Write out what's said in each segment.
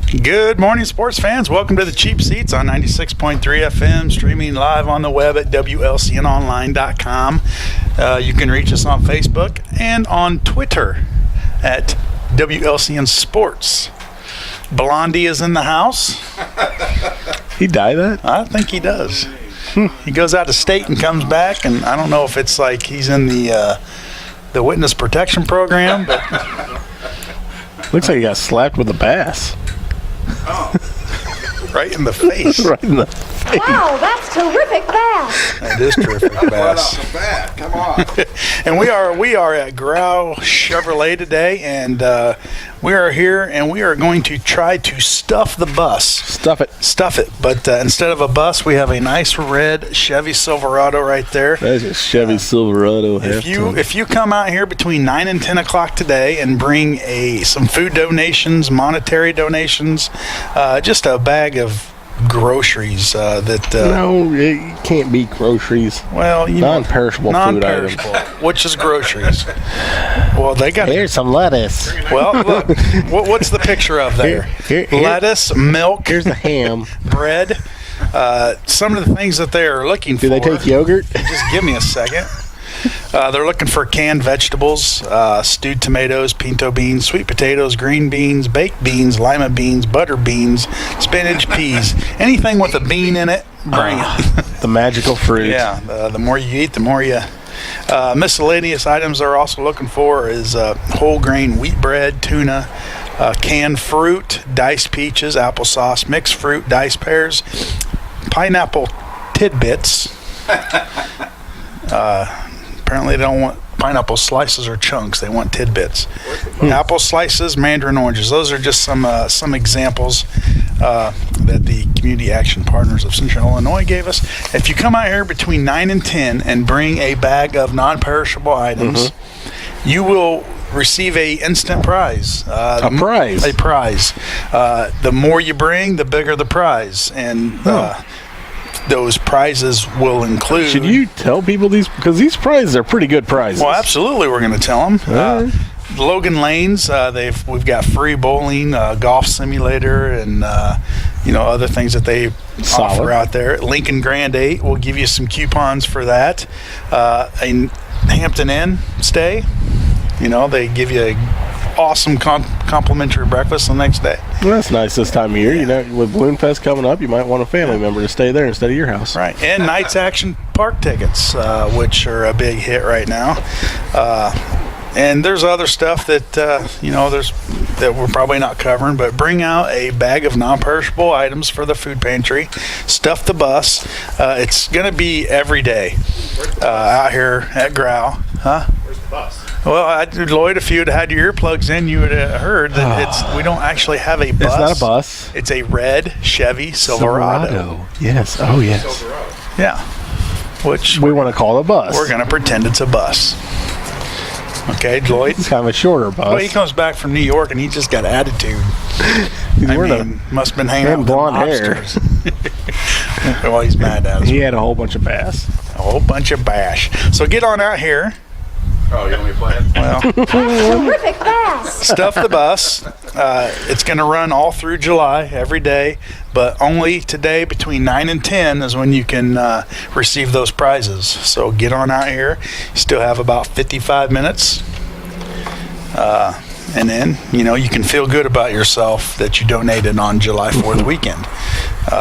Good morning, sports fans. Welcome to the Cheap Seats on 96.3 FM, streaming live on the web at WLCNonline.com. You can reach us on Facebook and on Twitter at WLCN Sports. Blondie is in the house. He die that? I think he does. He goes out of state and comes back, and I don't know if it's like he's in the witness protection program, but looks like he got slapped with a bass. Oh. Right in the face. Right in the face. Wow, that's terrific bass. That is terrific bass. Right off the bat. Come on. And we are at Graue Chevrolet today, and we are here, and we are going to try to stuff the bus. Stuff it. But instead of a bus, we have a nice red Chevy Silverado right there. That's a Chevy Silverado. If you come out here between 9 and 10 o'clock today and bring some food donations, monetary donations, just a bag of groceries no, it can't be groceries. Well, non-perishable food items. Which is groceries. Well, they got here's some lettuce. Well, look, what's the picture of there? Here, lettuce, milk. Here's the ham, bread. Some of the things that they are looking for. Do they take yogurt? Just give me a second. They're looking for canned vegetables, stewed tomatoes, pinto beans, sweet potatoes, green beans, baked beans, lima beans, butter beans, spinach, peas. Anything with a bean in it, bring it. The magical fruit. Yeah, the more you eat, the more you... miscellaneous items they're also looking for is whole grain wheat bread, tuna, canned fruit, diced peaches, applesauce, mixed fruit, diced pears, pineapple tidbits. Apparently they don't want pineapple slices or chunks. They want tidbits. Apple slices, mandarin oranges. Those are just some examples that the Community Action Partners of Central Illinois gave us. If you come out here between 9 and 10 and bring a bag of non-perishable items, you will receive a instant prize. A prize? A prize. The more you bring, the bigger the prize. And... those prizes will include... Should you tell people these? Because these prizes are pretty good prizes. Well, absolutely, we're going to tell them. Logan Lanes, we've got free bowling, golf simulator, and other things that they offer out there. Lincoln Grand 8 will give you some coupons for that. A Hampton Inn stay, they give you a awesome complimentary breakfast the next day. Well, that's nice this time of year. With Balloon Fest coming up, you might want a family member to stay there instead of your house. Right. And Knights Action Park tickets, which are a big hit right now. And there's other stuff that that we're probably not covering, but bring out a bag of non-perishable items for the food pantry. Stuff the bus. It's going to be every day out here at Graue. Huh? Where's the bus? Well, Lloyd, if you had had your earplugs in, you would have heard that we don't actually have a bus. It's not a bus. It's a red Chevy Silverado. Yes. Oh, yes. Silverado. Yeah. Which we want to call a bus. We're going to pretend it's a bus. Okay, Lloyd. It's kind of a shorter bus. Well, he comes back from New York and he just got attitude. Must have been hanging out with blonde hair. Well, he's mad at us. He had a whole bunch of bass. A whole bunch of bash. So get on out here. Oh, you want me to play it? Well, Terrific bass. Stuff the bus. It's going to run all through July, every day, but only today between 9 and 10 is when you can receive those prizes. So get on out here. You still have about 55 minutes. And then, you can feel good about yourself that you donated on July 4th weekend.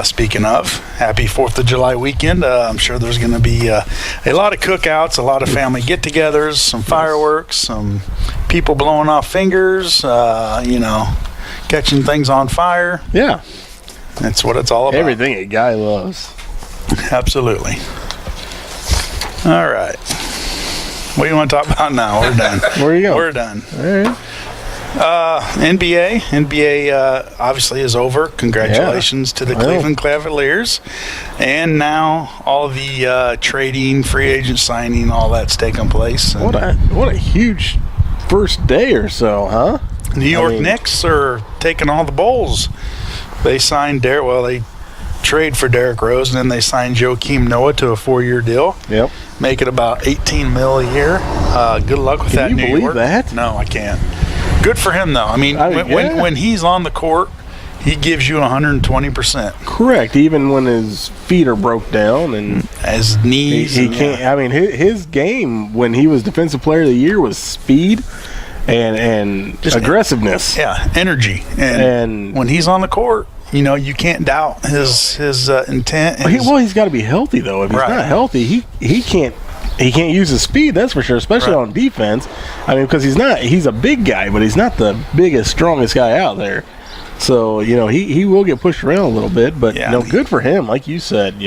Speaking of, happy 4th of July weekend. I'm sure there's going to be a lot of cookouts, a lot of family get-togethers, some fireworks, some people blowing off fingers, catching things on fire. Yeah. That's what it's all about. Everything a guy loves. Absolutely. All right. What do you want to talk about now? We're done. Where are you going? We're done. All right. NBA obviously is over. Congratulations to the Cleveland Cavaliers. And now all the trading, free agent signing, all that's taken place. What a huge first day or so, huh? New York Knicks are taking all the bowls. They signed they trade for Derrick Rose, and then they signed Joakim Noah to a 4-year deal. Yep. Make it about $18 million a year. Good luck with that, New York. Can you believe that? No, I can't. Good for him, though. When he's on the court, he gives you 120%. Correct. Even when his feet are broke down and his knees, he can't. I mean, his game when he was Defensive Player of the Year was speed and just aggressiveness. Energy. And when he's on the court, you can't doubt his intent. He's got to be healthy though. If he's not healthy, he can't use his speed. That's for sure, especially on defense. I mean, because he's a big guy, but he's not the biggest, strongest guy out there. So he will get pushed around a little bit, but good for him, like you said.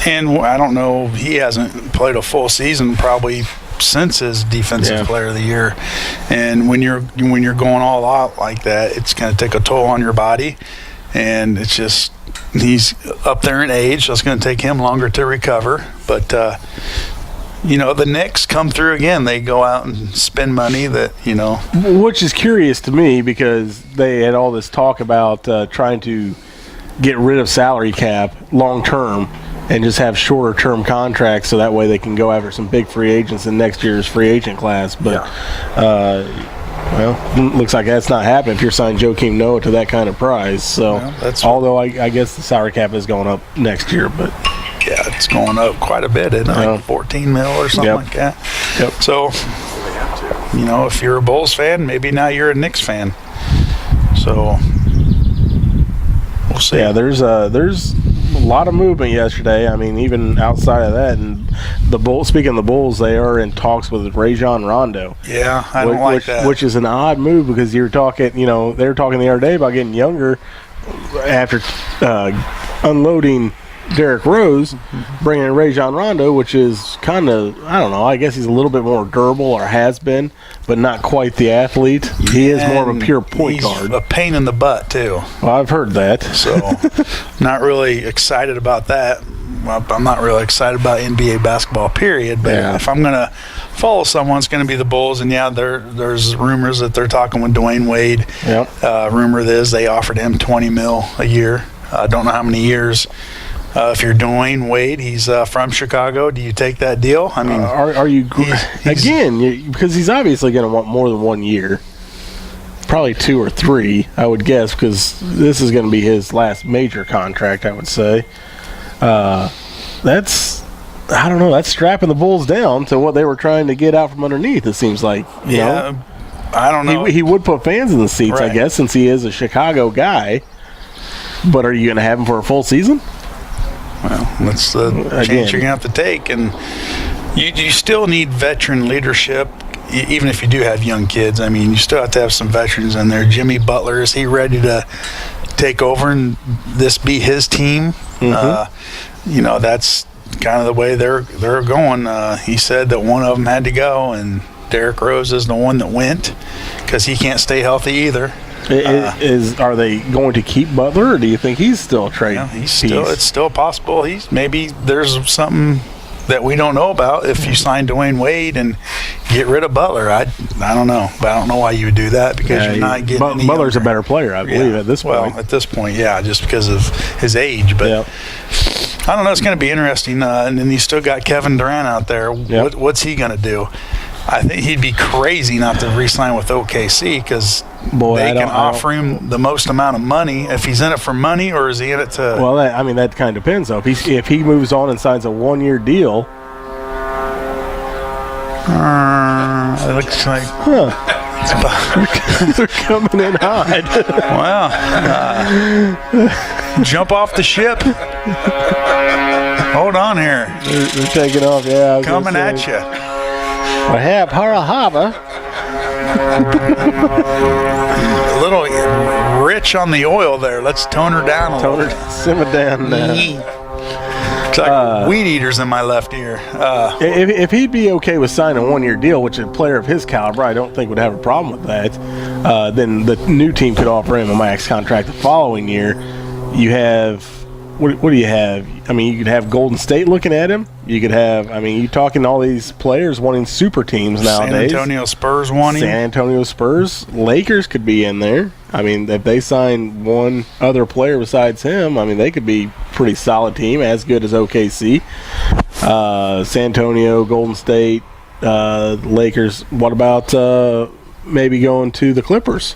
And I don't know, he hasn't played a full season probably since his Defensive Player of the Year. And when you're going all out like that, it's going to take a toll on your body. And it's just, he's up there in age, so it's going to take him longer to recover. But, the Knicks come through again. They go out and spend money that, Which is curious to me because they had all this talk about trying to get rid of salary cap long term and just have shorter term contracts so that way they can go after some big free agents in next year's free agent class. But, looks like that's not happening if you're signing Joakim Noah to that kind of price. So, although I guess the salary cap is going up next year, but it's going up quite a bit, isn't it? Like 14 mil or something like that. Yep. So, if you're a Bulls fan, maybe now you're a Knicks fan. So, we'll see. Yeah, there's a lot of movement yesterday. I mean, even outside of that, and the Bulls. Speaking of the Bulls, they are in talks with Rajon Rondo. Yeah, I don't like that. Which is an odd move because you're talking. They were talking the other day about getting younger after unloading Derrick Rose, bringing in Rajon Rondo, which is kind of, I don't know, I guess he's a little bit more durable or has been, but not quite the athlete. He is more of a pure point guard. A pain in the butt, too. Well, I've heard that. So, not really excited about that. I'm not really excited about NBA basketball, period, but if I'm going to follow someone, it's going to be the Bulls, and there's rumors that they're talking with Dwayne Wade. Yep. Rumor is they offered him $20 million a year. I don't know how many years. If you're Dwayne Wade, he's from Chicago. Do you take that deal? I mean, are you again? Because he's obviously going to want more than 1 year, probably 2 or 3, I would guess, because this is going to be his last major contract. I would say that's strapping the Bulls down to what they were trying to get out from underneath. It seems like I don't know. He would put fans in the seats, I guess, since he is a Chicago guy. But are you going to have him for a full season? Well, that's the chance you're going to have to take. And you still need veteran leadership, even if you do have young kids. I mean, you still have to have some veterans in there. Jimmy Butler, is he ready to take over and this be his team? Mm-hmm. That's kind of the way they're going. He said that one of them had to go, and Derrick Rose is the one that went because he can't stay healthy either. Are they going to keep Butler, or do you think he's still a trade? It's still possible. Maybe there's something that we don't know about if you sign Dwayne Wade and get rid of Butler. I don't know, but I don't know why you would do that because you're not getting any Butler's younger. a better player, I believe, at this point. Well, at this point, just because of his age. But I don't know. It's going to be interesting. And then you still got Kevin Durant out there. Yep. What's he going to do? I think he'd be crazy not to re-sign with OKC because they can offer him the most amount of money. If he's in it for money, or is he in it to? Well, that kind of depends. Though, if he moves on and signs a 1-year deal, it looks like they're coming in hot. Well, jump off the ship. Hold on here. They're taking off. Yeah, coming at you. I have Pearl Harbor. A little rich on the oil there. Let's tone her down a little. Simmer down now. It's like weed eaters in my left ear. If he'd be okay with signing a 1-year deal, which a player of his caliber I don't think would have a problem with that, then the new team could offer him a max contract the following year. You have what do you have? I mean, you could have Golden State looking at him. You could have, you're talking all these players wanting super teams nowadays. San Antonio Spurs wanting. San Antonio Spurs. Lakers could be in there. If they sign one other player besides him, they could be a pretty solid team, as good as OKC. San Antonio, Golden State, Lakers. What about maybe going to the Clippers?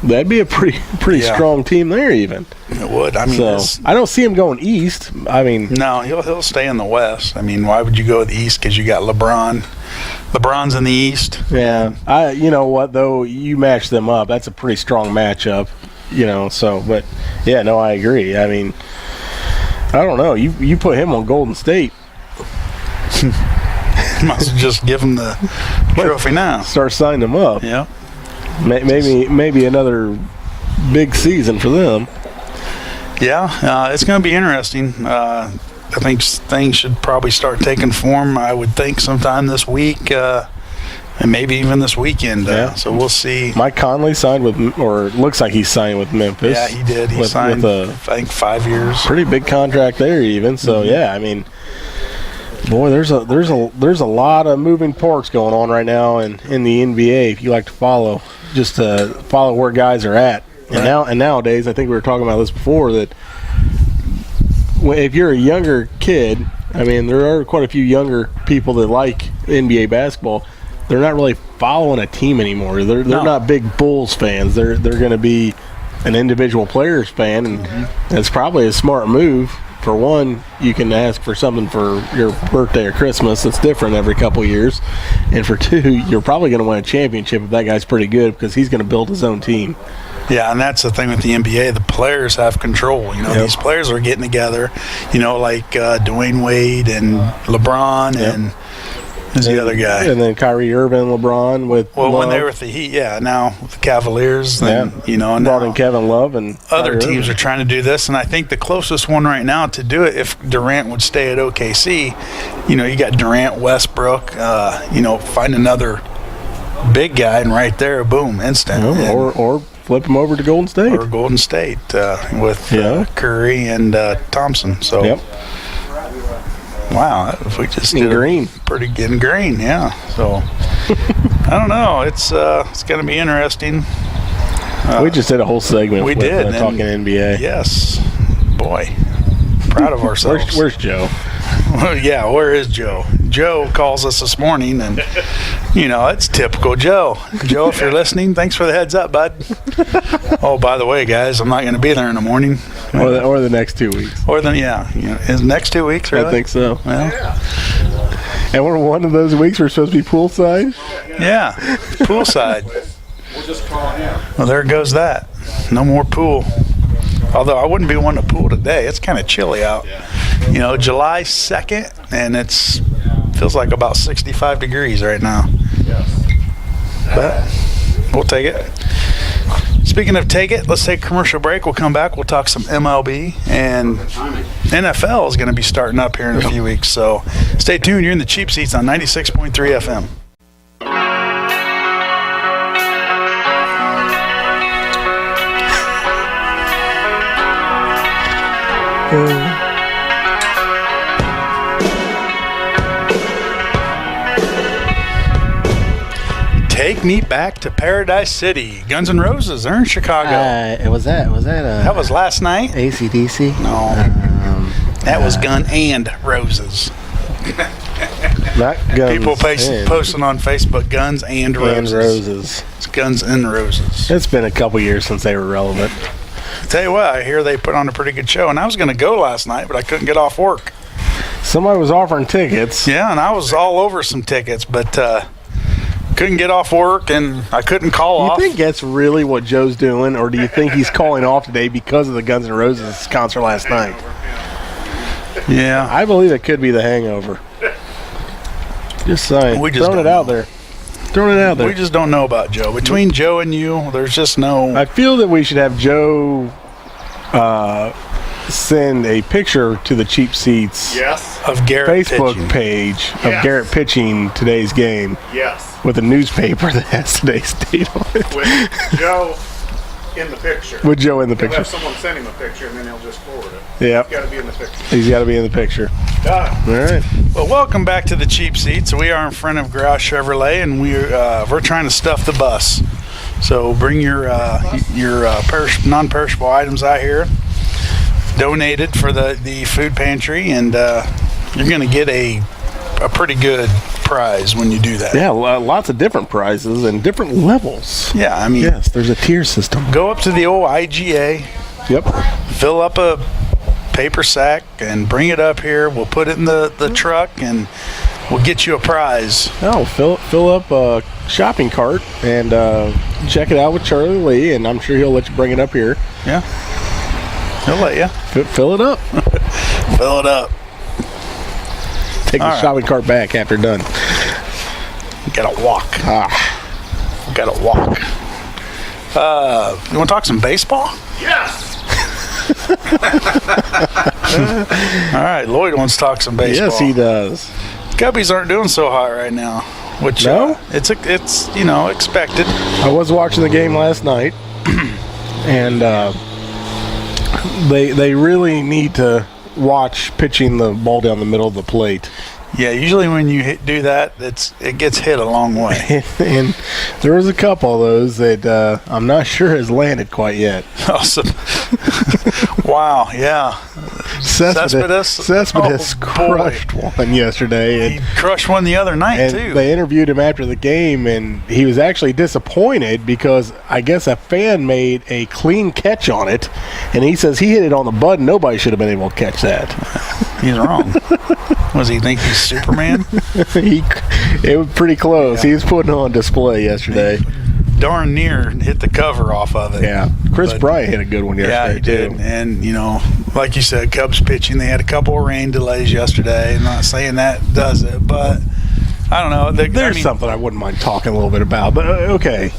That'd be a pretty Yeah. strong team there, even. It would. I mean, So I don't see him going east. I mean, no, he'll stay in the West. I mean, why would you go to the East? Because you got LeBron. LeBron's in the East. yeah. You know what though? You match them up. That's a pretty strong matchup. You know. So, but yeah, no, I agree. I mean, I don't know. You put him on Golden State. Might as well just give him the trophy now. Start signing them up. Yeah. Maybe another big season for them. Yeah, it's going to be interesting. I think things should probably start taking form, I would think, sometime this week, and maybe even this weekend. Yeah. So we'll see. Mike Conley signed with, or it looks like he's signed with Memphis. Yeah, he did. He with signed, a I think, 5 years. pretty big contract there, even. So yeah, I mean, boy, there's a lot of moving parts going on right now in the NBA. If you like to follow, just to follow where guys are at. And nowadays, I think we were talking about this before, that if you're a younger kid, I mean, there are quite a few younger people that like NBA basketball. They're not really following a team anymore. They're not big Bulls fans. They're going to be an individual players fan, and it's probably a smart move. For one, you can ask for something for your birthday or Christmas that's different every couple of years. And for two, you're probably going to win a championship if that guy's pretty good, because he's going to build his own team. Yeah, and that's the thing with the NBA. The players have control. You know, these players are getting together, you know, like Dwayne Wade and LeBron and who's the other guy? And then Kyrie Irving, LeBron with Well, when Love. they were with the Heat, now with the Cavaliers, then, you know, and brought now in Kevin Love, and other Kyrie teams Irving. are trying to do this. And I think the closest one right now to do it, if Durant would stay at OKC, you know, you got Durant, Westbrook, you know, find another big guy, and right there, boom, instant. Or flip him over to Golden State. Or Golden State with Curry and Thompson. So, wow, if we just in did green, pretty in green, yeah. So, I don't know. It's going to be interesting. we just did a whole segment. We with, did talking NBA. Yes, boy, proud of ourselves. Where's Joe? Well, yeah, where is Joe? Joe calls us this morning, and, you know, it's typical Joe. Joe, if you're listening, thanks for the heads up, bud. Oh, by the way, guys, I'm not going to be there in the morning. Or the next 2 weeks. Or then, is next 2 weeks, really? I think so. Well, And we're one of those weeks we're supposed to be poolside. yeah, poolside. We'll just call him. Well, there goes that. No more pool. Although I wouldn't be wanting to pool today. It's kind of chilly out. You know, July 2nd, and it's feels like about 65 degrees right now. But we'll take it. Speaking of take it, let's take a commercial break. We'll come back. We'll talk some MLB, and NFL is going to be starting up here in a few weeks. So stay tuned. You're in the Cheap Seats on 96.3 FM. Take me back to Paradise City. Guns N' Roses. They're in Chicago. Was that That was last night. AC/DC? No, that was Gun and Roses. Not Guns. People and posting on Facebook, Guns and Roses. Roses. It's Guns and Roses. It's been a couple years since they were relevant. Tell you what, I hear they put on a pretty good show, and I was going to go last night, but I couldn't get off work. Somebody was offering tickets. Yeah, and I was all over some tickets, but couldn't get off work, and I couldn't call Do you off. think that's really what Joe's doing, or do you think he's calling off today because of the Guns N' Roses concert last night? Yeah, I believe it could be the hangover. Just saying. We just Throwing it don't out know. there. Throwing it out there. we just don't know about Joe. Between Joe and you, there's just no. I feel that we should have Joe send a picture to the Cheap Seats Yes. of Garrett Facebook pitching. page of Yes. Garrett pitching today's game Yes. with a newspaper that has today's date on it. With Joe in the picture. With Joe in the He'll picture. have someone send him a picture, and then he'll just forward it. Yeah, Got to be in the picture. he's got to be in the picture. Done. All right. Well, welcome back to the Cheap Seats. We are in front of Graue Chevrolet, and we're trying to stuff the bus. So bring your non-perishable items out here, donated for the food pantry, and you're going to get a a pretty good prize when you do that. Yeah, lots of different prizes and different levels. Yeah, I mean, Yes, there's a tier system. go up to the old IGA, Yep. fill up a paper sack, and bring it up here. We'll put it in the truck, and we'll get you a prize. Oh, fill up a shopping cart and check it out with Charlie Lee, and I'm sure he'll let you bring it up here. Yeah, he'll let you. Fill it up. Fill it up. Take the right. shopping cart back after done. Gotta walk. Gotta walk. You want to talk some baseball? Yes. All right, Lloyd wants to talk some baseball. Yes, he does. Cubbies aren't doing so hot right now, which No? it's expected. I was watching the game last night, and they really need to watch pitching the ball down the middle of the plate. Yeah, usually when you do that, it gets hit a long way. And there was a couple of those that I'm not sure has landed quite yet. Awesome. Wow, yeah. Cespedes Oh, boy. crushed one yesterday. He crushed one the other night, And too. they interviewed him after the game, and he was actually disappointed because I guess a fan made a clean catch on it, and he says he hit it on the button. Nobody should have been able to catch that. He's wrong. Does he think he's Superman? It was pretty close. He was putting on display yesterday. Darn near hit the cover off of it. Yeah, Chris But- Bryant hit a good one yesterday. Yeah, he did. too. And, like you said, Cubs pitching, they had a couple of rain delays yesterday. I'm not saying that does it, but I don't know. There's something I wouldn't mind talking a little bit about, but okay.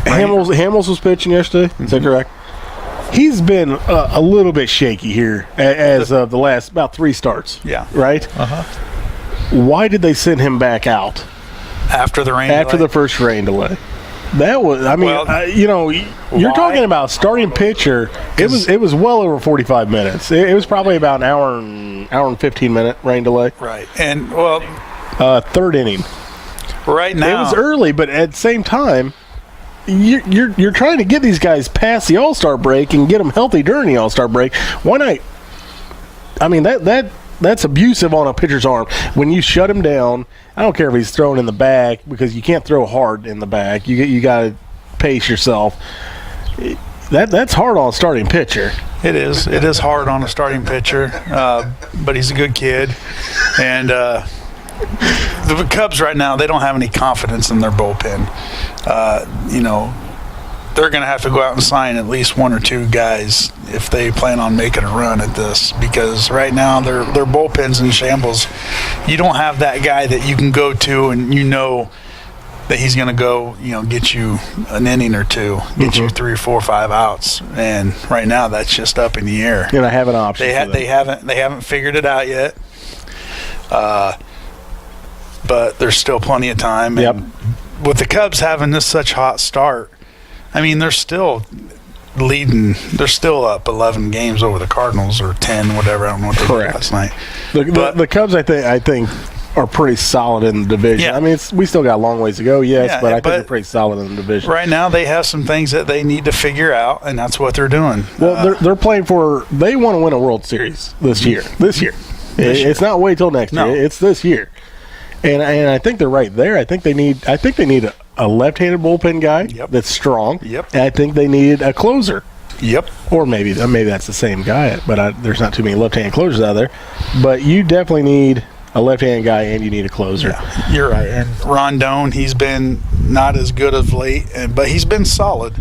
Hamels was pitching yesterday. Is that correct? He's been a little bit shaky here as of the last about 3 starts. Yeah. Right? Uh-huh. Why did they send him back out After the rain after delay? the first rain delay? That was, I mean, Well, you're why? talking about starting pitcher. It was well over 45 minutes. It was probably about an hour and 15 minute rain delay. Right. And, well, Third inning. right now. It was early, but at the same time, you're trying to get these guys past the All-Star break and get them healthy during the All-Star break. Why not? I mean, that's abusive on a pitcher's arm. When you shut him down, I don't care if he's thrown in the back, because you can't throw hard in the back. You got to pace yourself. That's hard on a starting pitcher. It is. It is hard on a starting pitcher, but he's a good kid. And the Cubs right now, they don't have any confidence in their bullpen. They're going to have to go out and sign at least 1 or 2 guys if they plan on making a run at this, because right now their bullpen's in shambles. You don't have that guy that you can go to and that he's going to go, get you an inning or 2, get you 3 or 4 or 5 outs, and right now that's just up in the air. And I have an option. They haven't figured it out yet, but there's still plenty of time. Yep. And with the Cubs having this such hot start, I mean, they're still leading. They're still up 11 games over the Cardinals, or 10, whatever. I don't know what they did last night. The Cubs, I think, are pretty solid in the division. Yeah. I mean, we still got a long ways to go, yes, Yeah, but I think but they're pretty solid in the division. Right now, they have some things that they need to figure out, and that's what they're doing. Well, they're playing they want to win a World Series this year. It's not wait till next No. year. It's this year. And I think they're right there. I think they need a left-handed bullpen guy that's strong. Yep. And I think they need a closer. Yep. Or maybe that's the same guy, but there's not too many left-handed closers out there. But you definitely need a left-handed guy, and you need a closer. Yeah, you're right. And Rondon, he's been not as good of late, but he's been solid.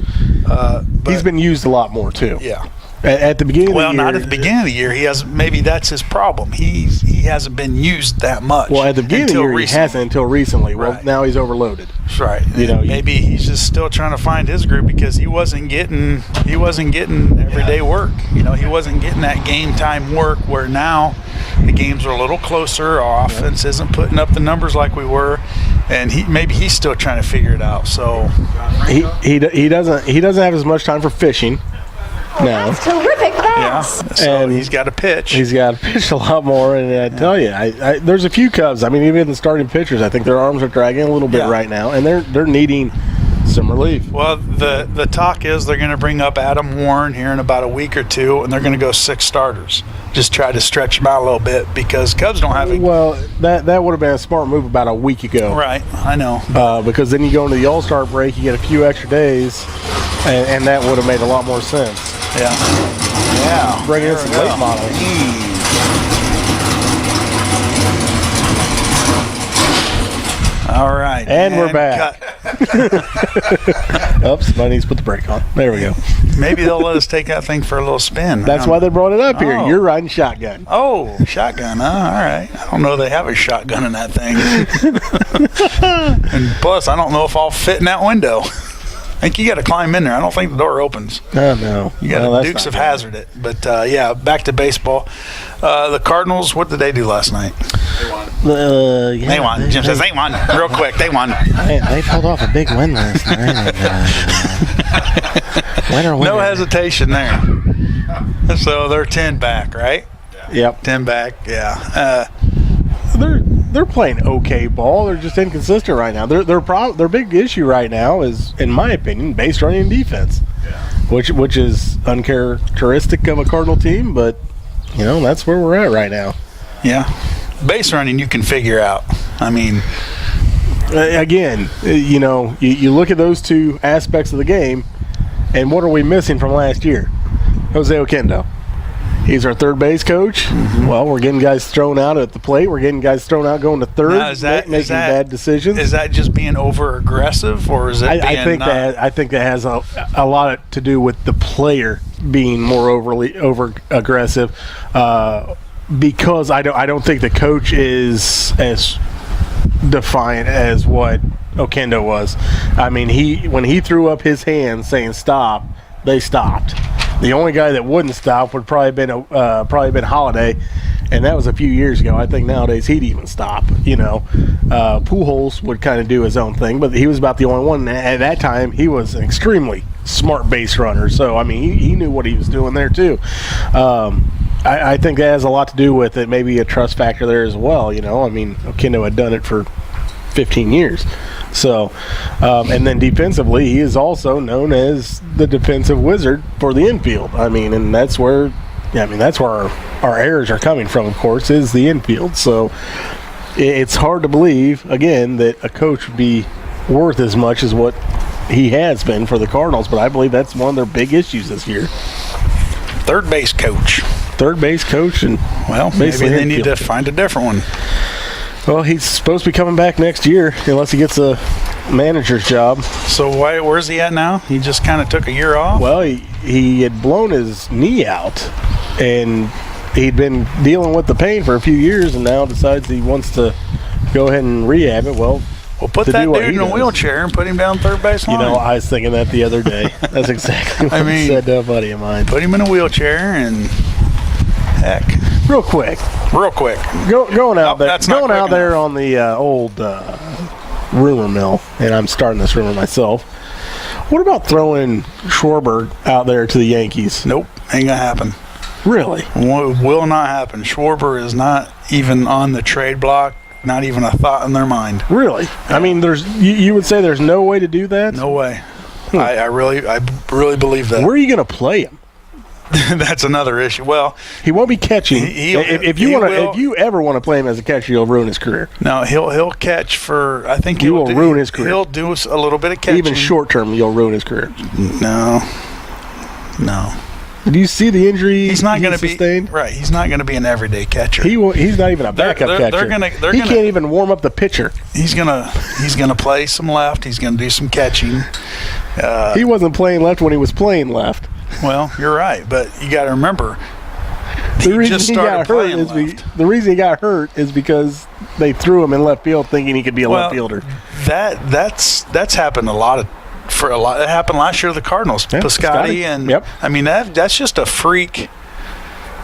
He's been used a lot more too. Yeah. At the beginning of the year. Well, not at the beginning of the year. He has. Maybe that's his problem. He hasn't been used that much. Well, at the beginning of the year, he hasn't until recently. Well, Right. now he's overloaded. That's right. You know, maybe he's just still trying to find his group, because he wasn't getting everyday work. He wasn't getting that game time work, where now the games are a little closer. Our offense isn't putting up the numbers like we were, and he's still trying to figure it out. So He doesn't have as much time for fishing now. That's terrific yeah, pass. so And he's got to pitch. He's got to pitch a lot more, and I tell you, there's a few Cubs. I mean, even the starting pitchers, I think their arms are dragging a little bit Yeah. right now, and they're needing some relief. Well, the talk is they're going to bring up Adam Warren here in about a week or two, and they're going to go 6 starters. Just try to stretch them out a little bit because Cubs don't have a... Well, that would have been a smart move about a week ago. Right, I know. Because then you go into the All-Star break, you get a few extra days, and that would have made a lot more sense. Yeah. Bringing in some late models. All right. And we're back. Oops, somebody needs to put the brake on. There we go. Maybe they'll let us take that thing for a little spin. That's why they brought it up here. Oh. You're riding shotgun. Oh, shotgun, huh? All right. I don't know they have a shotgun in that thing. And plus, I don't know if I'll fit in that window. I think you got to climb in there. I don't think the door opens. Oh, no. You got to Dukes of Hazzard it. But, yeah, back to baseball. The Cardinals, what did they do last night? They won. Jim says they won. Real quick, they won. They pulled off a big win last night. Winner. No hesitation there. So they're 10 back, right? Yep. 10 back, yeah. They're playing okay ball. They're just inconsistent right now. Their big issue right now is, in my opinion, base running and defense, which is uncharacteristic of a Cardinal team. But that's where we're at right now. Yeah, base running you can figure out. I mean, again, you look at those two aspects of the game, and what are we missing from last year? Jose Oquendo. He's our third base coach. Mm-hmm. Well, we're getting guys thrown out at the plate. We're getting guys thrown out going to third, making bad decisions. Is that just being over aggressive, or is it? I think that has a lot to do with the player being more over aggressive. Because I don't think the coach is as defiant as what Oquendo was. I mean, when he threw up his hands saying stop, they stopped. The only guy that wouldn't stop would probably been Holiday, and that was a few years ago. I think nowadays he'd even stop. Pujols would kind of do his own thing, but he was about the only one. At that time, he was an extremely smart base runner. So I mean, he knew what he was doing there too. I think that has a lot to do with it. Maybe a trust factor there as well. I mean, Oquendo had done it for 15 years. So, and then defensively, he is also known as the defensive wizard for the infield. I mean, and that's where our errors are coming from, of course, is the infield. So it's hard to believe, again, that a coach would be worth as much as what he has been for the Cardinals, but I believe that's one of their big issues this year. Third base coach, and maybe they need to find a different one. Well, he's supposed to be coming back next year unless he gets a manager's job. So where's he at now? He just kind of took a year off? Well, he had blown his knee out, and he'd been dealing with the pain for a few years, and now decides he wants to go ahead and rehab it. Well, put that dude in a wheelchair and put him down third base line. I was thinking that the other day. That's exactly what I said to a buddy of mine. Put him in a wheelchair and heck. Real quick. Going out there on the old rumor mill, and I'm starting this rumor myself. What about throwing Schwarber out there to the Yankees? Nope, ain't gonna happen. Really? Will not happen. Schwarber is not even on the trade block. Not even a thought in their mind. Really? I mean, you would say there's no way to do that? No way. I really believe that. Where are you going to play him? That's another issue. Well, he won't be catching. If you ever want to play him as a catcher, you'll ruin his career. No, he'll catch for. I think he will ruin his career. He'll do a little bit of catching. Even short term, you'll ruin his career. No. Do you see the injury he's not going to sustained? Right. He's not going to be an everyday catcher. He's not even a backup catcher. He can't even warm up the pitcher. He's gonna play some left. He's going to do some catching. He wasn't playing left when he was playing left. Well, you're right, but you got to remember, the reason he got hurt is because they threw him in left field thinking he could be a left fielder. That's happened a lot. It happened last year to the Cardinals. Yeah, Piscotty and yep. I mean that's just a freak.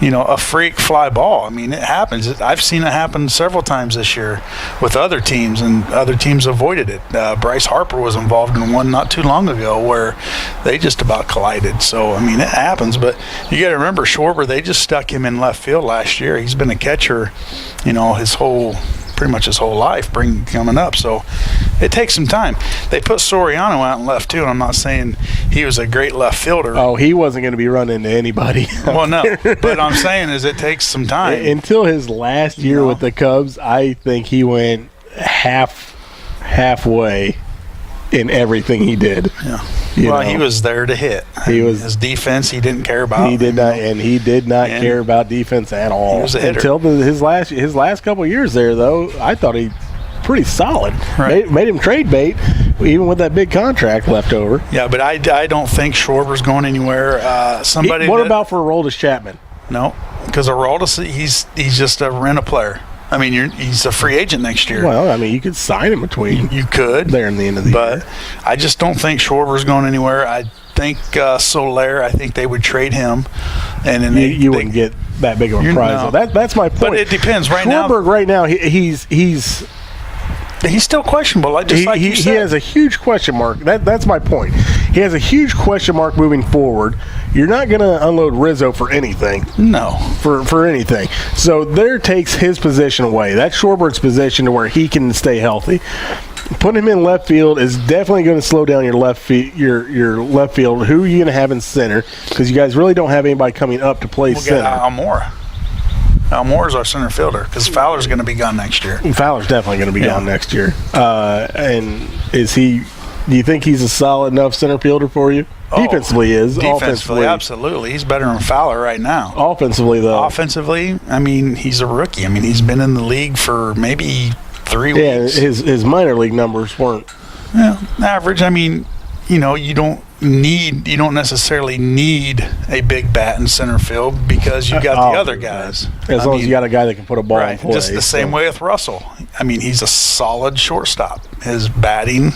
A freak fly ball. I mean, it happens. I've seen it happen several times this year with other teams, and other teams avoided it. Bryce Harper was involved in one not too long ago where they just about collided. So, I mean, it happens. But you got to remember, Schwarber, they just stuck him in left field last year. He's been a catcher, pretty much his whole life coming up. So, It takes some time. They put Soriano out in left too, and I'm not saying he was a great left fielder. Oh, he wasn't going to be running into anybody. Well, no, but I'm saying is it takes some time. Until his last year with the Cubs, I think he went halfway in everything he did. Yeah. Well, he was there to hit. His defense, he didn't care about. He did not, and he did not care about defense at all. He was a hitter. Until his last couple of years there, though. I thought he pretty solid. Right. Made him trade bait, even with that big contract left over. Yeah, but I don't think Schwarber's going anywhere. What about for Aroldis Chapman? No, because Aroldis, he's just a rent a player. I mean, he's a free agent next year. Well, I mean, you could sign him between. You could there in the end of the year. But I just don't think Schwarber's going anywhere. I think Soler. I think they would trade him, and then you wouldn't get that big of a prize. No. That's my point. But it depends. Schwarber now, he's still questionable. Like you said. He has a huge question mark. That's my point. He has a huge question mark moving forward. You're not going to unload Rizzo for anything. No. For anything. So there takes his position away. That's Schwarber's position to where he can stay healthy. Putting him in left field is definitely going to slow down your left field. Who are you going to have in center? Because you guys really don't have anybody coming up to play center. Almora. Almora's our center fielder because Fowler's going to be gone next year. Fowler's definitely going to be gone next year. And is he? Do you think he's a solid enough center fielder for you? Defensively, offensively, absolutely. He's better than Fowler right now. Offensively, though. Offensively, I mean, he's a rookie. I mean, he's been in the league for maybe 3 weeks. Yeah, his minor league numbers weren't average. I mean, you don't necessarily need a big bat in center field because you got the other guys. As long as you got a guy that can put a ball in play. Just the same way with Russell. I mean, he's a solid shortstop. His batting,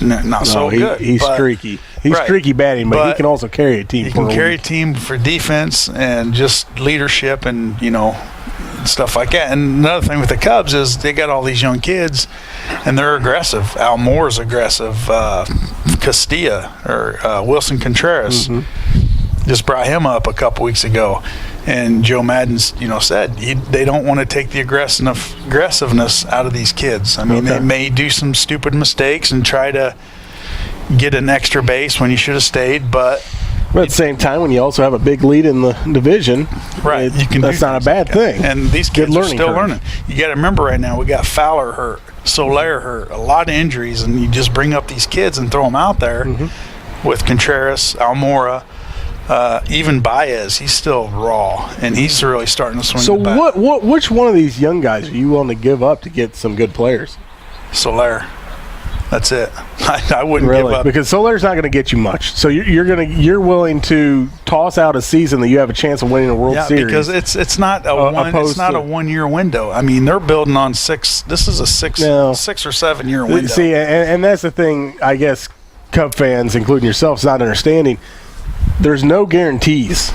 not so good. He's streaky. He's streaky batting, but he can also carry a team. He can carry a team for defense and just leadership and, stuff like that. And another thing with the Cubs is they got all these young kids, and they're aggressive. Almore's aggressive. Castilla or Wilson Contreras just brought him up a couple weeks ago. And Joe Madden, said they don't want to take the aggressiveness out of these kids. I mean, they may do some stupid mistakes and try to get an extra base when you should have stayed, but at the same time, when you also have a big lead in the division, right? That's not a bad thing. And these kids are still learning. You got to remember right now, we got Fowler hurt, Soler hurt, a lot of injuries, and you just bring up these kids and throw them out there with Contreras, Almora, even Baez. He's still raw, and he's really starting to swing. So which one of these young guys are you willing to give up to get some good players? Soler. That's it. I wouldn't give up because Soler's not going to get you much. So you're willing to toss out a season that you have a chance of winning a World Series. Because it's not a 1 year window. I mean, they're building on 6. This is a 6 or 7 year window. See, and that's the thing. I guess Cub fans, including yourself, is not understanding. There's no guarantees.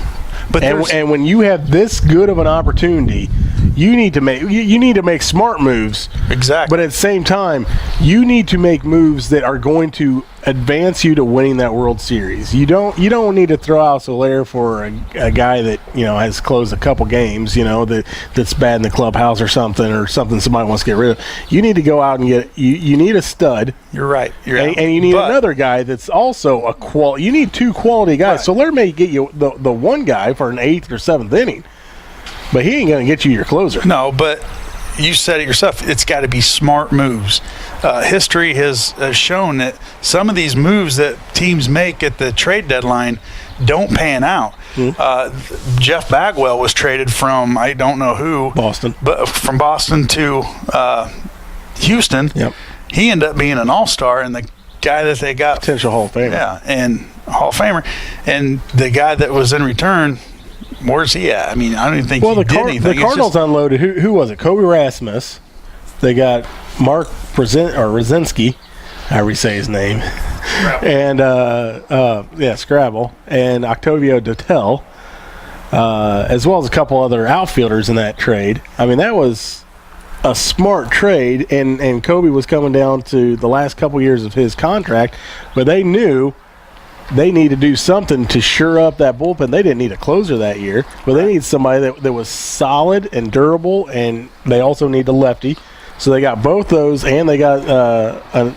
And when you have this good of an opportunity, you need to make smart moves. Exactly. But at the same time, you need to make moves that are going to advance you to winning that World Series. You don't need to throw out Soler for a guy that has closed a couple games, that's bad in the clubhouse or something somebody wants to get rid of. You need to go out and get you need a stud. You're right. And you need another guy that's also a quality. You need 2 quality guys. Right. Soler may get you the one guy for an 8th or 7th inning, but he ain't going to get you your closer. No, but you said it yourself. It's got to be smart moves. History has shown that some of these moves that teams make at the trade deadline don't pan out. Jeff Bagwell was traded from I don't know who, Boston, but from Boston to Houston. Yep. He ended up being an all-star, and the guy that they got potential Hall of Famer. Yeah, and Hall of Famer, and the guy that was in return. Where's he at? I mean, I don't even think he did anything. The Cardinals unloaded. Who was it? Kobe Rasmus. They got Mark Rosinski, however you say his name, and Scrabble, and Octavio Dotel, as well as a couple other outfielders in that trade. I mean, that was a smart trade, and Kobe was coming down to the last couple years of his contract, but they knew they need to do something to shore up that bullpen. They didn't need a closer that year, but they need somebody that was solid and durable, and they also need a lefty. So they got both those, and they got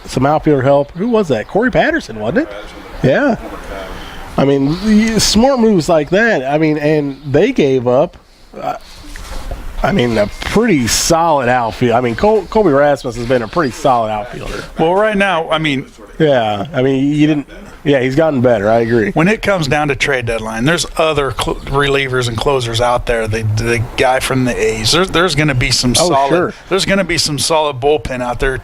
some outfielder help. Who was that? Corey Patterson, wasn't it? Yeah. I mean, smart moves like that. I mean, and they gave up. A pretty solid outfield. I mean, Colby Rasmus has been a pretty solid outfielder. Well, right now, I mean, yeah. I mean, you didn't. Yeah, he's gotten better. I agree. When it comes down to trade deadline, there's other relievers and closers out there. The guy from the A's. There's going to be some solid. Sure. There's going to be some solid bullpen out there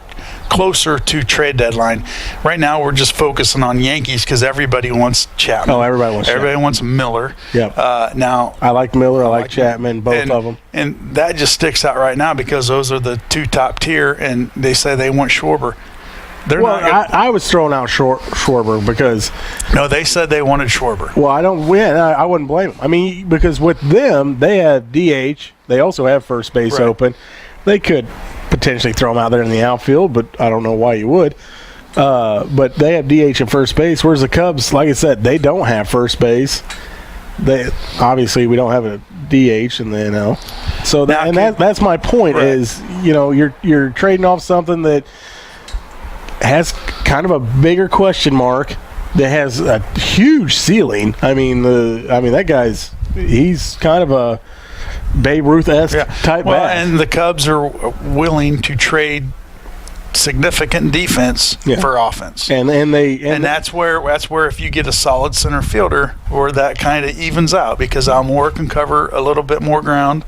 closer to trade deadline. Right now, we're just focusing on Yankees because everybody wants Chapman. Oh, everybody wants Miller. Yep. Now I like Miller. I like Chapman. Both of them. And that just sticks out right now because those are the two top tier, and they say they want Schwarber. I was throwing out Schwarber because they said they wanted Schwarber. Well, I wouldn't blame them. I mean, because with them, they have DH. They also have first base open. They could potentially throw him out there in the outfield, but I don't know why you would. But they have DH and first base, whereas the Cubs, like I said, they don't have first base. Obviously we don't have a DH in the NL. So that's my point. Right. Is you're trading off something that has kind of a bigger question mark that has a huge ceiling. I mean that he's kind of a Babe Ruth-esque type bat. And the Cubs are willing to trade significant defense for offense, and that's where if you get a solid center fielder, where that kind of evens out because Almora can cover a little bit more ground,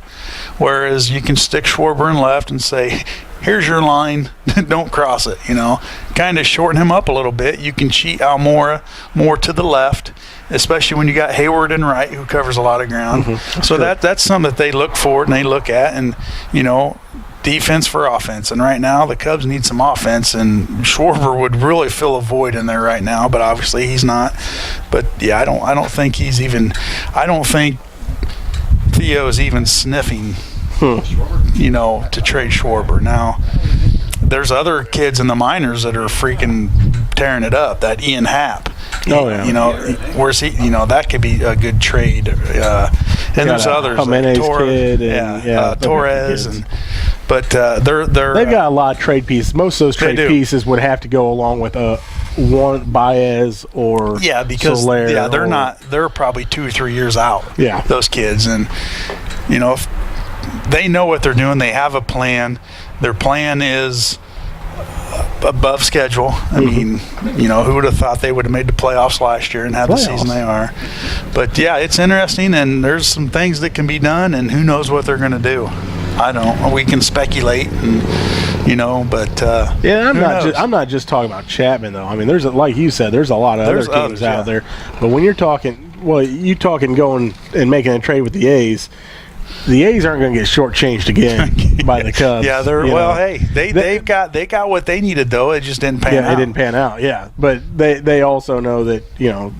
whereas you can stick Schwarber in left and say, here's your line, don't cross it. Kind of shorten him up a little bit. You can cheat Almora more to the left, especially when you got Hayward and Wright, who covers a lot of ground. Mm-hmm. So that's something that they look for and they look at, and defense for offense. And right now the Cubs need some offense, and Schwarber would really fill a void in there right now, but obviously he's not. But yeah, I don't think Theo's even sniffing to trade Schwarber. Now there's other kids in the minors that are freaking tearing it up. That Ian Happ. Where's he? That could be a good trade. And there's others. Jimenez kid and Torres and. But they've got a lot of trade pieces. Most of those trade pieces would have to go along with one Baez or because Soler they're probably 2 or 3 years out. Yeah, those kids, and if they know what they're doing, they have a plan. Their plan is above schedule. I mean, who would have thought they would have made the playoffs last year and had the season they are? But yeah, it's interesting, and there's some things that can be done, and who knows what they're going to do. I don't. We can speculate, but I'm not just talking about Chapman though. I mean, like you said, there's a lot of other teams out there. But when you're talking, going and making a trade with the A's aren't going to get shortchanged again by the Cubs. Yeah, they got what they needed though. It just didn't pan out. It didn't pan out. Yeah, but they also know that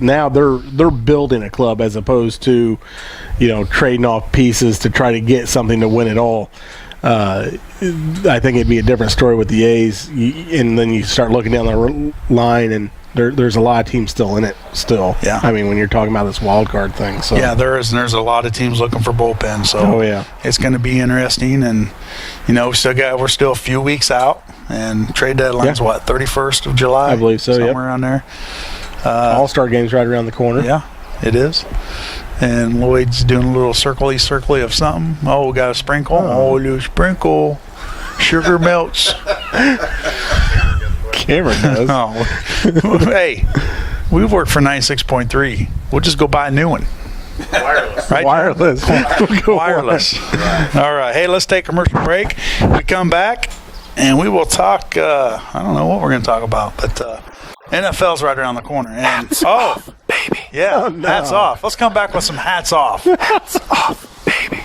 now they're building a club as opposed to trading off pieces to try to get something to win it all. I think it'd be a different story with the A's, and then you start looking down the line and. There's a lot of teams still in it. Yeah. I mean, when you're talking about this wild card thing. So yeah, there is, and there's a lot of teams looking for bullpen. So it's going to be interesting, and we're still a few weeks out, and trade deadline's 31st of July. I believe so. Somewhere around there. All-Star game's right around the corner. Yeah, it is. And Lloyd's doing a little circly of something. Oh, we got a sprinkle. Oh, you sprinkle. Sugar melts. Cameron does. Hey, we work for 96.3. We'll just go buy a new one. Wireless. Right? Wireless. Wireless. All right. Hey, let's take a commercial break. We come back, and we will talk. I don't know what we're going to talk about, but NFL's right around the corner. And hats off, baby. Yeah, hats off. Let's come back with some hats off. Hats off, baby.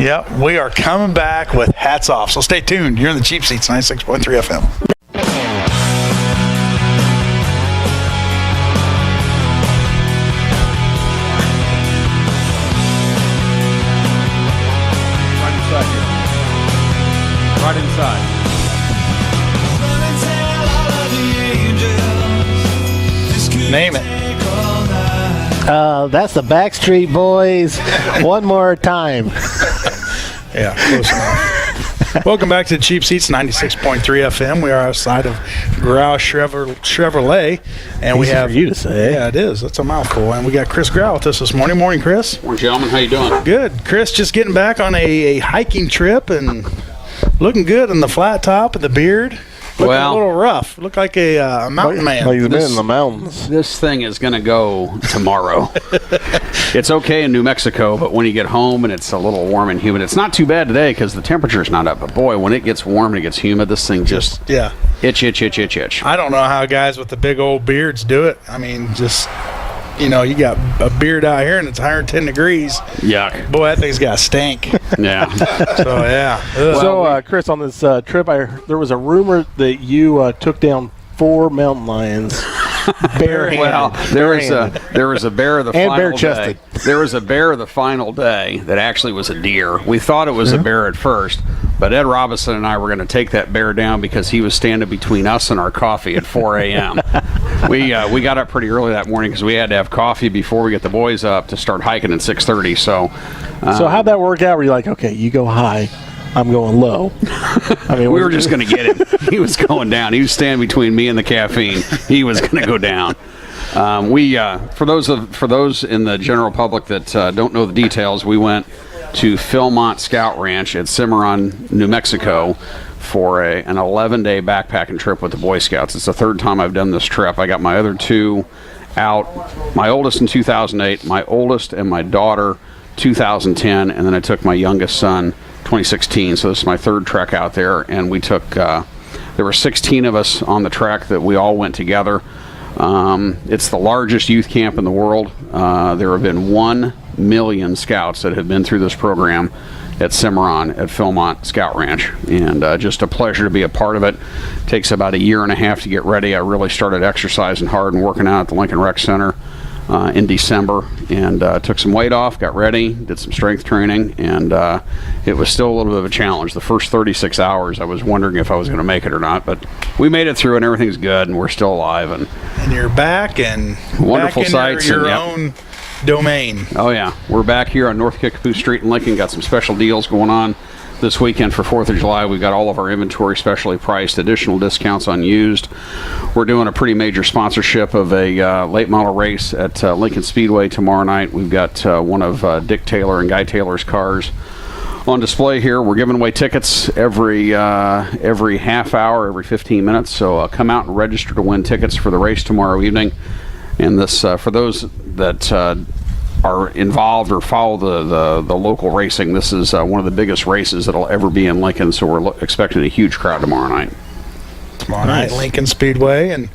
Yep, we are coming back with hats off. So stay tuned. You're in the Cheap Seats, 96.3 FM. Right inside. Name it. That's the Backstreet Boys. One more time. Yeah, close enough. Welcome back to Cheap Seats 96.3 FM. We are outside of Graue Chevrolet, and we Easy have for you to say. Yeah, it is. That's a mouthful. And we got Chris Graue with us this morning. Morning, Chris. Morning, gentlemen. How you doing? Good. Chris, just getting back on a hiking trip and looking good in the flat top and the beard. Looking a little rough. Look like a mountain man. Like he's been in the mountains. This thing is going to go tomorrow. It's okay in New Mexico, but when you get home and it's a little warm and humid, it's not too bad today because the temperature's not up. But boy, when it gets warm and it gets humid, this thing just itch. I don't know how guys with the big old beards do it. I mean, just, you got a beard out here and it's 110 degrees. Yuck. Boy, that thing's got a stank. Yeah. So, yeah. Ugh. So, Chris, on this trip, there was a rumor that you took down 4 mountain lions barehanded. Well, there was a bear of the And final bare-chested. day. There was a bear of the final day that actually was a deer. We thought it was a bear at first, but Ed Robinson and I were going to take that bear down because he was standing between us and our coffee at 4 a.m. We got up pretty early that morning because we had to have coffee before we get the boys up to start hiking at 6:30. So how'd that work out? Were you like, okay, you go high, I'm going low? I mean, we were just going to get him. He was going down. He was standing between me and the caffeine. He was going to go down. For those in the general public that don't know the details, we went to Philmont Scout Ranch at Cimarron, New Mexico, for an 11-day backpacking trip with the Boy Scouts. It's the third time I've done this trip. I got my other 2 out. My oldest in 2008, my oldest and my daughter 2010, and then I took my youngest son 2016. So this is my 3rd trek out there, and we took. There were 16 of us on the trek that we all went together. It's the largest youth camp in the world. There have been 1 million scouts that have been through this program at Cimarron at Philmont Scout Ranch, and just a pleasure to be a part of it. Takes about 1.5 years to get ready. I really started exercising hard and working out at the Lincoln Rec Center in December, and took some weight off, got ready, did some strength training, and it was still a little bit of a challenge. The first 36 hours I was wondering if I was going to make it or not, but we made it through and everything's good and we're still alive. And you're back and wonderful back in sights your and, own domain. Oh yeah, we're back here on North Kickapoo Street in Lincoln. Got some special deals going on this weekend for 4th of July. We've got all of our inventory specially priced, additional discounts on used. We're doing a pretty major sponsorship of a late model race at Lincoln Speedway tomorrow night. We've got one of Dick Taylor and Guy Taylor's cars on display here. We're giving away tickets every half hour, every 15 minutes. So come out and register to win tickets for the race tomorrow evening. And this for those that are involved or follow the local racing, this is one of the biggest races that'll ever be in Lincoln. So we're expecting a huge crowd tomorrow night. Tomorrow night, Lincoln Speedway, and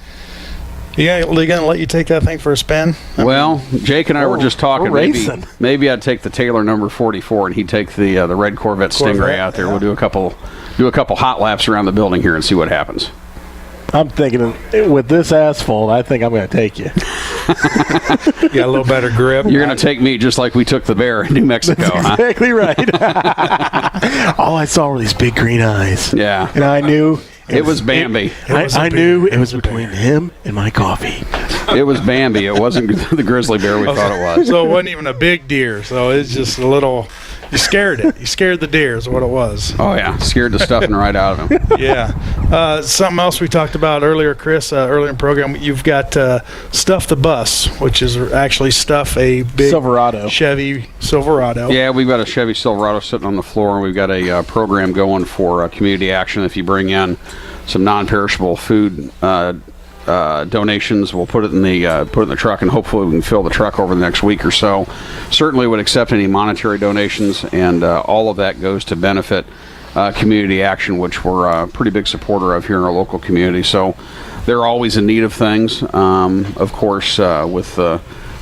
they're gonna let you take that thing for a spin. Well, Jake and I were just talking. racing. Maybe I'd take the Taylor number 44, and he'd take the red Corvette Stingray out there. Yeah. We'll do a couple hot laps around the building here and see what happens. I'm thinking with this asphalt, I think I'm going to take you. You got a little better grip. You're going to take me just like we took the bear in New Mexico, huh? Exactly right. All I saw were these big green eyes. Yeah. And I knew It was Bambi. I knew it was between him and my coffee. It was Bambi. It wasn't the grizzly bear we thought it was. So it wasn't even a big deer. So it's just a little. You scared it. You scared the deer is what it was. Oh, yeah. Scared the stuffing right out of him. Yeah. Something else we talked about earlier, Chris, earlier in the program, you've got Stuff the Bus, which is actually stuff a big Silverado. Chevy Silverado. Yeah, we've got a Chevy Silverado sitting on the floor, and we've got a program going for community action. If you bring in some non-perishable food donations, we'll put it in the truck, and hopefully we can fill the truck over the next week or so. Certainly would accept any monetary donations, and all of that goes to benefit community action, which we're a pretty big supporter of here in our local community. So they're always in need of things. Of course, with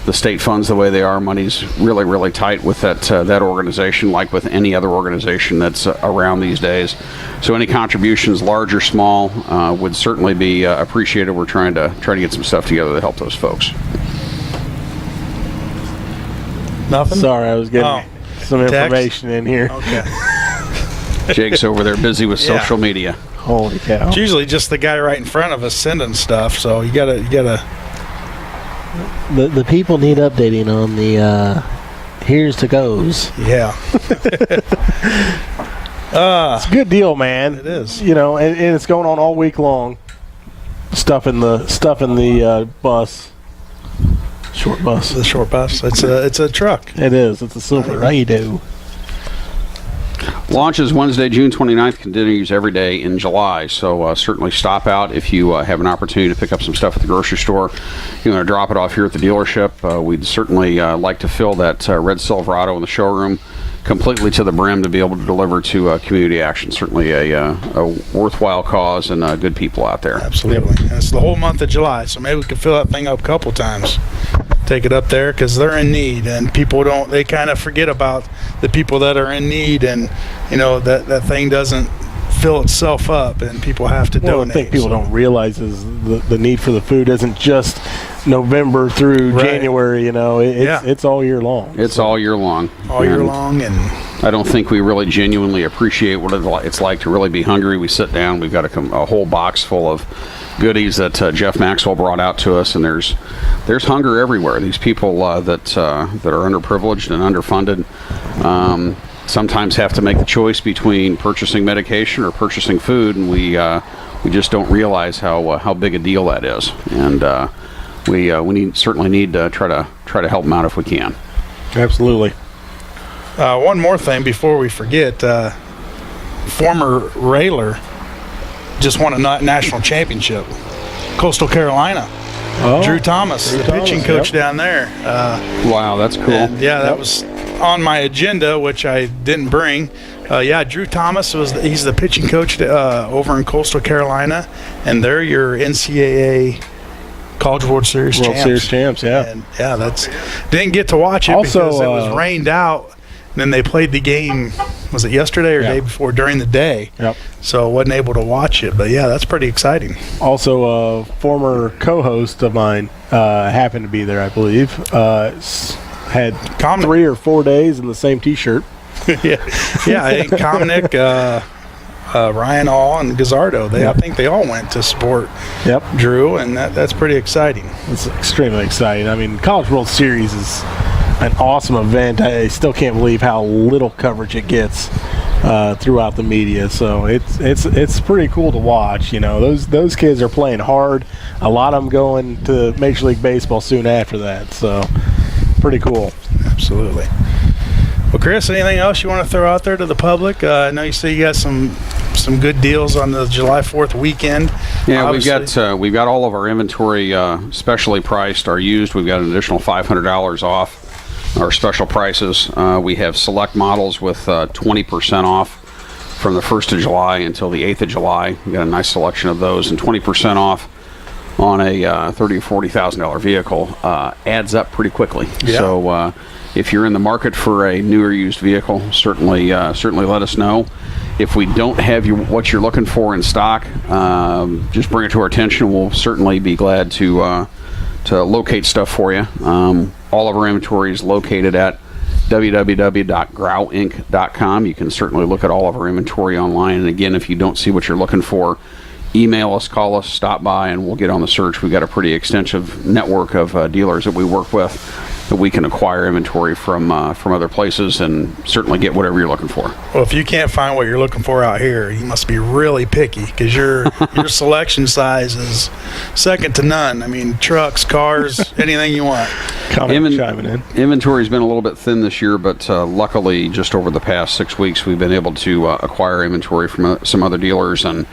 the state funds the way they are, money's really, really tight with that organization, like with any other organization that's around these days. So any contributions, large or small, would certainly be appreciated. We're trying to get some stuff together to help those folks. Nothing? Sorry, I was getting some information in here. Okay. Jake's over there busy with social media. Holy cow. It's usually just the guy right in front of us sending stuff, so you gotta The people need updating on the here's to goes. yeah. It's a good deal, man. It is. You know, and it's going on all week long. Stuff in the bus. Short bus. The short bus. It's a truck. It is. It's a Silverado. Launch is Wednesday, June 29th, continues every day in July, so certainly stop out if you have an opportunity to pick up some stuff at the grocery store. You want to drop it off here at the dealership. We'd certainly like to fill that red Silverado in the showroom completely to the brim to be able to deliver to community action. Certainly a worthwhile cause and good people out there. Absolutely. And it's the whole month of July, so maybe we could fill that thing up a couple times. Take it up there because they're in need, and people they kind of forget about the people that are in need, and you know that thing doesn't fill itself up, and people have to donate. I think people don't realize is the need for the food isn't just November through January. You know, it's all year long. It's all year long. All year long, and I don't think we really genuinely appreciate what it's like to really be hungry. We sit down, we've got a whole box full of goodies that Jeff Maxwell brought out to us, and there's hunger everywhere. These people that are underprivileged and underfunded sometimes have to make the choice between purchasing medication or purchasing food, and we just don't realize how big a deal that is. And we certainly need to try to help them out if we can. Absolutely. one more thing before we forget. Former Railer just won a national championship. Coastal Carolina. Drew Thomas, the pitching coach down there. Wow, that's cool. That was on my agenda, which I didn't bring. Drew Thomas he's the pitching coach over in Coastal Carolina, and they're your NCAA College World Series champs. And didn't get to watch it also, because it was rained out. And then they played the game, was it yesterday or day before, during the day? Yep. So I wasn't able to watch it. But, that's pretty exciting. Also, a former co-host of mine happened to be there, I believe. Had 3 or 4 days in the same T-shirt. I think Comnick, Ryan All, and Gazzardo, I think they all went to support Drew, and that's pretty exciting. It's extremely exciting. I mean, College World Series is an awesome event. I still can't believe how little coverage it gets throughout the media. So it's pretty cool to watch. You know, those kids are playing hard. A lot of them going to Major League Baseball soon after that. So pretty cool. Absolutely. Well, Chris, anything else you want to throw out there to the public? I know you say you got some good deals on the July 4th weekend. Yeah, we've got all of our inventory specially priced. Our used, we've got an additional $500 off our special prices. We have select models with 20% off from the 1st of July until the 8th of July. We've got a nice selection of those, and 20% off on a $30,000 or $40,000 vehicle adds up pretty quickly. Yeah. So if you're in the market for a newer used vehicle, certainly let us know. If we don't have what you're looking for in stock, just bring it to our attention. We'll certainly be glad to locate stuff for you. All of our inventory is located at www.graue.inc.com. You can certainly look at all of our inventory online. And again, if you don't see what you're looking for, email us, call us, stop by, and we'll get on the search. We've got a pretty extensive network of dealers that we work with that we can acquire inventory from other places and certainly get whatever you're looking for. Well, if you can't find what you're looking for out here, you must be really picky, because your selection size is second to none. I mean, trucks, cars, anything you want. Inventory's been a little bit thin this year, but luckily just over the past 6 weeks we've been able to acquire inventory from some other dealers, and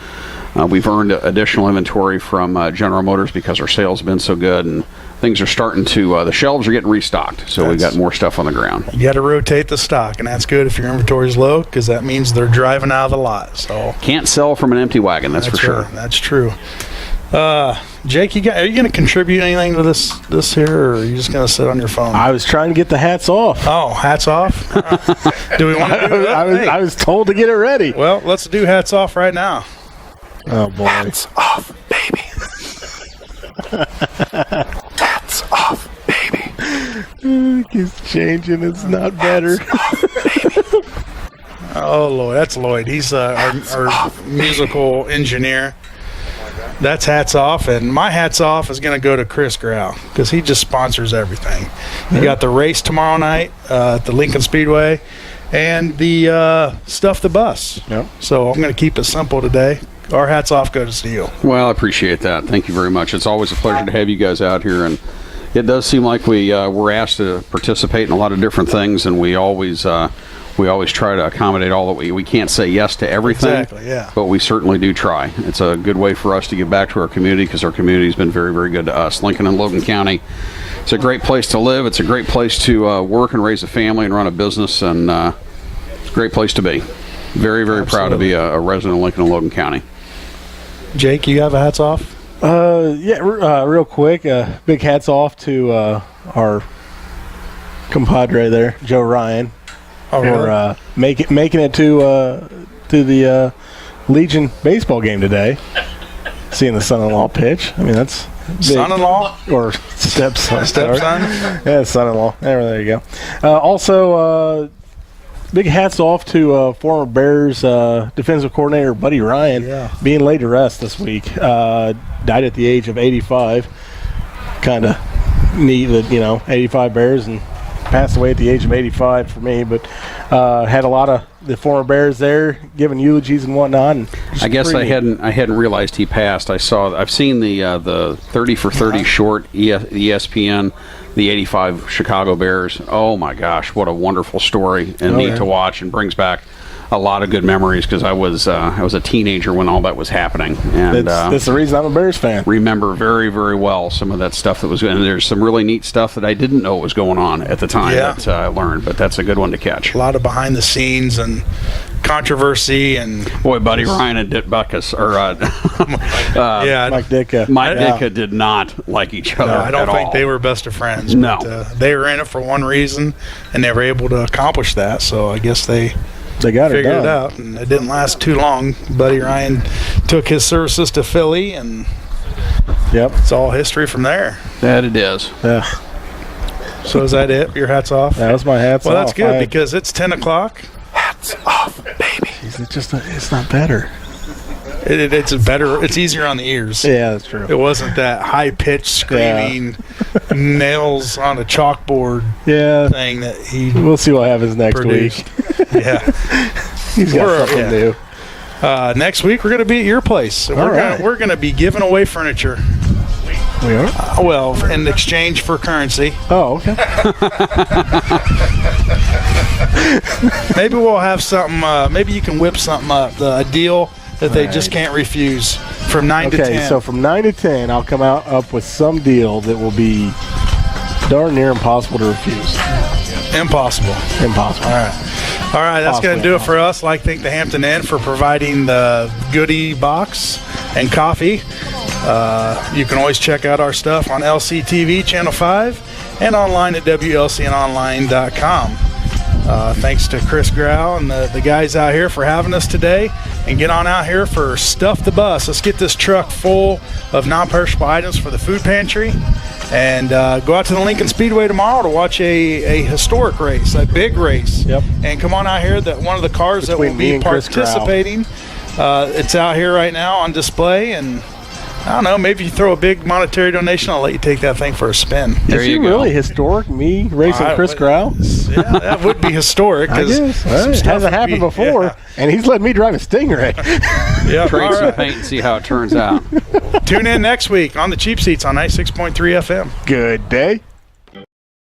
we've earned additional inventory from General Motors because our sales have been so good, and things are starting to, the shelves are getting restocked, so we've got more stuff on the ground. You got to rotate the stock, and that's good if your inventory is low, because that means they're driving out of the lot. So can't sell from an empty wagon, that's for sure. Right. That's true. Jake, are you going to contribute anything to this here, or are you just going to sit on your phone? I was trying to get the hats off. Oh, hats off? Do we want to do that? I was told to get it ready. Well, let's do hats off right now. Oh, boy. Hats off, baby. Hats off, baby. He's changing. It's not better. Oh, Lloyd. That's Lloyd. He's our musical engineer. That's hats off, and my hats off is going to go to Chris Graue, because he just sponsors everything. You got the race tomorrow night at the Lincoln Speedway, and the Stuff the Bus. Yep. So I'm going to keep it simple today. Our hats off goes to you. Well, I appreciate that. Thank you very much. It's always a pleasure to have you guys out here, and it does seem like we're asked to participate in a lot of different things, and we always try to accommodate all that we can't say yes to everything. Exactly, yeah. But we certainly do try. It's a good way for us to give back to our community because our community has been very, very good to us. Lincoln and Logan County, it's a great place to live. It's a great place to work and raise a family and run a business, and it's a great place to be. Very, very proud to be a resident of Lincoln and Logan County. Jake, you have a hats off? Real quick, big hats off to our compadre there, Joe Ryan, for making it to the Legion baseball game today. Seeing the son-in-law pitch. I mean, that's big. Son-in-law or stepson. Stepson? Yeah, son-in-law. There you go. Also, big hats off to former Bears defensive coordinator Buddy Ryan, being laid to rest this week. Died at the age of 85. Kind of neat that 85 Bears and passed away at the age of 85 for me. But had a lot of the former Bears there giving eulogies and whatnot. And I guess I hadn't realized he passed. I've seen the 30 for 30 short ESPN. The 85 Chicago Bears. Oh my gosh, what a wonderful story and neat to watch, and brings back a lot of good memories because I was a teenager when all that was happening, and that's the reason I'm a Bears fan. Remember very, very well some of that stuff that was, and there's some really neat stuff that I didn't know was going on at the time that I learned, but that's a good one to catch. A lot of behind the scenes and controversy, and boy, Buddy Ryan and Dick Butkus, Mike Ditka. Mike Ditka did not like each other. No, I don't think all. they were best of friends. No, but, they were in it for one reason, and they were able to accomplish that. So I guess they got figured it it out, and it didn't last too long. Buddy Ryan took his services to Philly, and it's all history from there. That it is. Yeah. So is that it? Your hat's off? That was my hats off. Well, that's good because it's 10 o'clock. Hats off, baby. It's not better. It's better. It's easier on the ears. Yeah, that's true. It wasn't that high-pitched screaming, nails on a chalkboard thing that he We'll see what happens next produced. week. Yeah. He's got something new. Next week, we're going to be at your place. So we're going to be giving away furniture. We are? Well, in exchange for currency. Oh, okay. Maybe we'll have something. Maybe you can whip something up. A deal that they just can't refuse from 9 to 10. Okay, so from 9 to 10, I'll come up with some deal that will be darn near impossible to refuse. Impossible. All right, that's going to do it for us. I'd like to thank the Hampton Inn for providing the goodie box and coffee. You can always check out our stuff on LCTV Channel 5 and online at WLCNonline.com. Thanks to Chris Graue and the guys out here for having us today. And get on out here for Stuff the Bus. Let's get this truck full of non-perishable items for the food pantry. And go out to the Lincoln Speedway tomorrow to watch a historic race, a big race. Yep. And come on out here. That one of the cars Between that will me be and Chris participating, it's out here right now on display. And I don't know, maybe if you throw a big monetary donation, I'll let you take that thing for a spin. There you go. Really historic, me racing Chris Graue? Yeah, that would be historic. I guess. Well, it hasn't happened before, and he's letting me drive a Stingray. Yeah, Trade some paint and see how it turns out. Tune in next week on the Cheap Seats on 96.3 FM. Good day.